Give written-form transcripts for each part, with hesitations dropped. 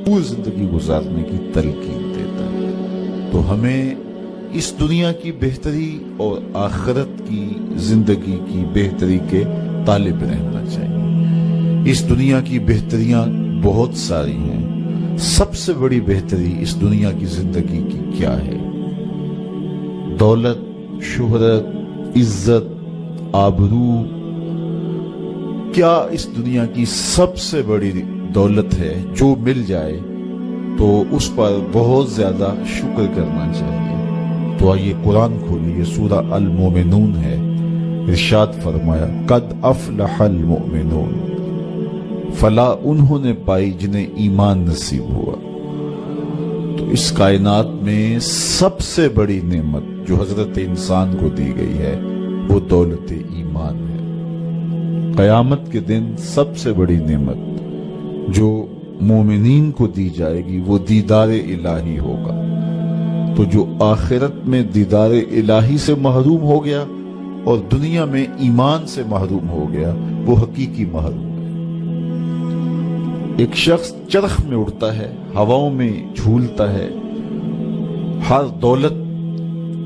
بھرپور زندگی گزارنے کی تلقین دیتا ہے۔ تو ہمیں اس دنیا کی بہتری اور آخرت کی زندگی کی بہتری کے طالب رہنا چاہیے۔ اس دنیا کی بہتریاں بہت ساری ہیں، سب سے بڑی بہتری اس دنیا کی زندگی کی کیا ہے؟ دولت، شہرت، عزت، آبرو، کیا اس دنیا کی سب سے بڑی دولت ہے؟ جو مل جائے تو اس پر بہت زیادہ شکر کرنا چاہیے۔ تو آئیے قرآن کھولیے، سورہ المومنون ہے، ارشاد فرمایا قد افلح المؤمنون، فلاح انہوں نے پائی جنہیں ایمان نصیب ہوا۔ تو اس کائنات میں سب سے بڑی نعمت جو حضرت انسان کو دی گئی ہے وہ دولت ایمان ہے۔ قیامت کے دن سب سے بڑی نعمت جو مومنین کو دی جائے گی وہ دیدار الہی ہوگا۔ تو جو آخرت میں دیدار الہی سے محروم ہو گیا اور دنیا میں ایمان سے محروم ہو گیا وہ حقیقی محروم ہے۔ ایک شخص چرخ میں اڑتا ہے، ہواؤں میں جھولتا ہے، ہر دولت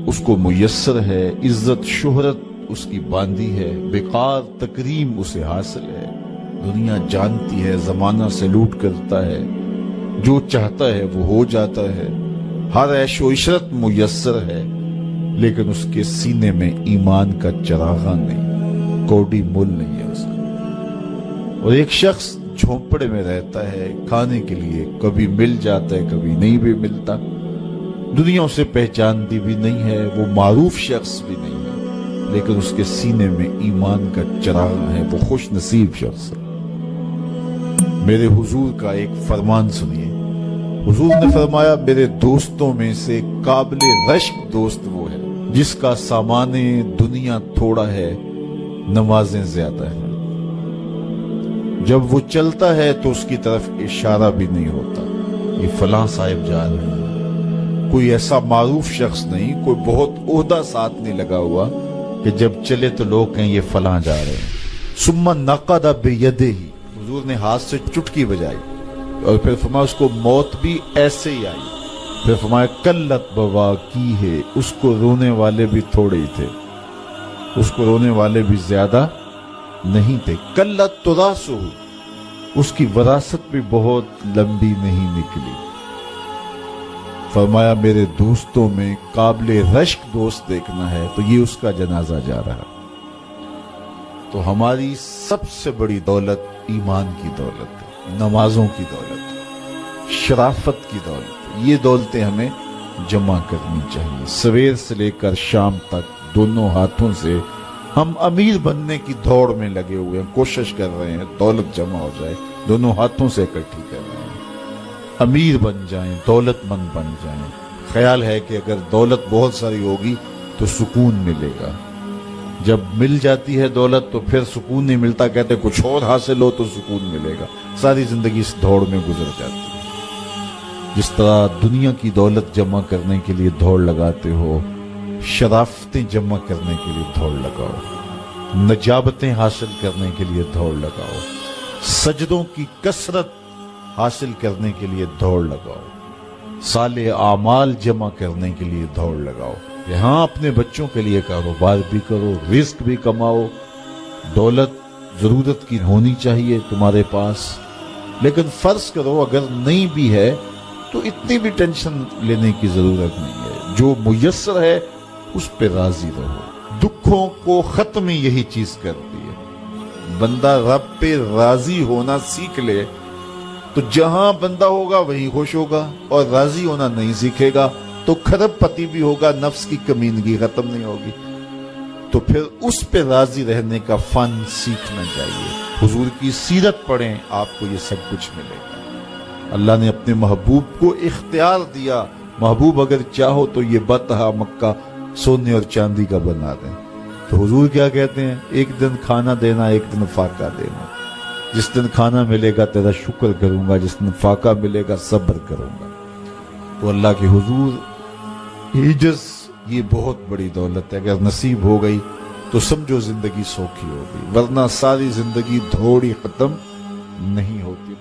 اس کو میسر ہے، عزت شہرت اس کی باندھی ہے، وقار تکریم اسے حاصل ہے، دنیا جانتی ہے، زمانہ سلوٹ کرتا ہے، جو چاہتا ہے وہ ہو جاتا ہے، ہر عیش و عشرت میسر ہے، لیکن اس کے سینے میں ایمان کا چراغاں نہیں، کوڑی مول نہیں ہے اس کا۔ اور ایک شخص جھونپڑے میں رہتا ہے، کھانے کے لیے کبھی مل جاتا ہے کبھی نہیں بھی ملتا، دنیا اسے پہچانتی بھی نہیں ہے، وہ معروف شخص بھی نہیں ہے، لیکن اس کے سینے میں ایمان کا چراغ ہے، وہ خوش نصیب شخص ہے۔ میرے حضور کا ایک فرمان سنیے، حضور نے فرمایا میرے دوستوں میں سے قابل رشک دوست وہ ہے جس کا سامان دنیا تھوڑا ہے، نمازیں زیادہ ہیں۔ جب وہ چلتا ہے تو اس کی طرف اشارہ بھی نہیں ہوتا، یہ فلاں صاحب جا رہے ہیں، کوئی ایسا معروف شخص نہیں، کوئی بہت عہدہ ساتھ نہیں لگا ہوا کہ جب چلے تو لوگ کہیں یہ فلاں جا رہے ہیں۔ ثم نقد بیدہ، حضور نے ہاتھ سے چٹکی بجائی اور پھر فرمایا اس کو موت بھی ایسے ہی آئی، پھر فرمایا قلت بواکی ہے، اس کو رونے والے بھی تھوڑے ہی تھے، اس کو رونے والے بھی زیادہ نہیں تھے، قلت تراثہ، اس کی وراثت بھی بہت لمبی نہیں نکلی۔ فرمایا میرے دوستوں میں قابل رشک دوست دیکھنا ہے تو یہ اس کا جنازہ جا رہا۔ تو ہماری سب سے بڑی دولت ایمان کی دولت ہے، نمازوں کی دولت ہے، شرافت کی دولت ہے، یہ دولتیں ہمیں جمع کرنی چاہیے۔ سویر سے لے کر شام تک دونوں ہاتھوں سے ہم امیر بننے کی دوڑ میں لگے ہوئے ہیں، کوشش کر رہے ہیں دولت جمع ہو جائے، دونوں ہاتھوں سے اکٹھی کر رہے ہیں، امیر بن جائیں، دولت مند بن جائیں۔ خیال ہے کہ اگر دولت بہت ساری ہوگی تو سکون ملے گا، جب مل جاتی ہے دولت تو پھر سکون نہیں ملتا، کہتے کچھ اور حاصل ہو تو سکون ملے گا، ساری زندگی اس دوڑ میں گزر جاتی ہے۔ جس طرح دنیا کی دولت جمع کرنے کے لیے دوڑ لگاتے ہو، شرافتیں جمع کرنے کے لیے دوڑ لگاؤ، نجابتیں حاصل کرنے کے لیے دوڑ لگاؤ، سجدوں کی کثرت حاصل کرنے کے لیے دوڑ لگاؤ، صالح اعمال جمع کرنے کے لیے دوڑ لگاؤ۔ یہاں اپنے بچوں کے لیے کاروبار بھی کرو، رزق بھی کماؤ، دولت ضرورت کی ہونی چاہیے تمہارے پاس، لیکن فرض کرو اگر نہیں بھی ہے تو اتنی بھی ٹینشن لینے کی ضرورت نہیں ہے، جو میسر ہے اس پہ راضی رہو۔ دکھوں کو ختم یہی چیز کرتی ہے، بندہ رب پہ راضی ہونا سیکھ لے تو جہاں بندہ ہوگا وہیں خوش ہوگا، اور راضی ہونا نہیں سیکھے گا تو کھرب پتی بھی ہوگا، نفس کی کمینگی ختم نہیں ہوگی۔ تو پھر اس پہ راضی رہنے کا فن سیکھنا چاہیے۔ حضور کی سیرت پڑھیں، آپ کو یہ سب کچھ ملے گا۔ اللہ نے اپنے محبوب کو اختیار دیا، محبوب اگر چاہو تو یہ بطحا مکہ سونے اور چاندی کا بنا دیں۔ تو حضور کیا کہتے ہیں؟ ایک دن کھانا دینا، ایک دن فاقہ دینا، جس دن کھانا ملے گا تیرا شکر کروں گا، جس دن فاقہ ملے گا صبر کروں گا۔ تو اللہ کے حضور عجز یہ بہت بڑی دولت ہے، اگر نصیب ہو گئی تو سمجھو زندگی سوکھی ہو گئی، ورنہ ساری زندگی دھوڑی ختم نہیں ہوتی۔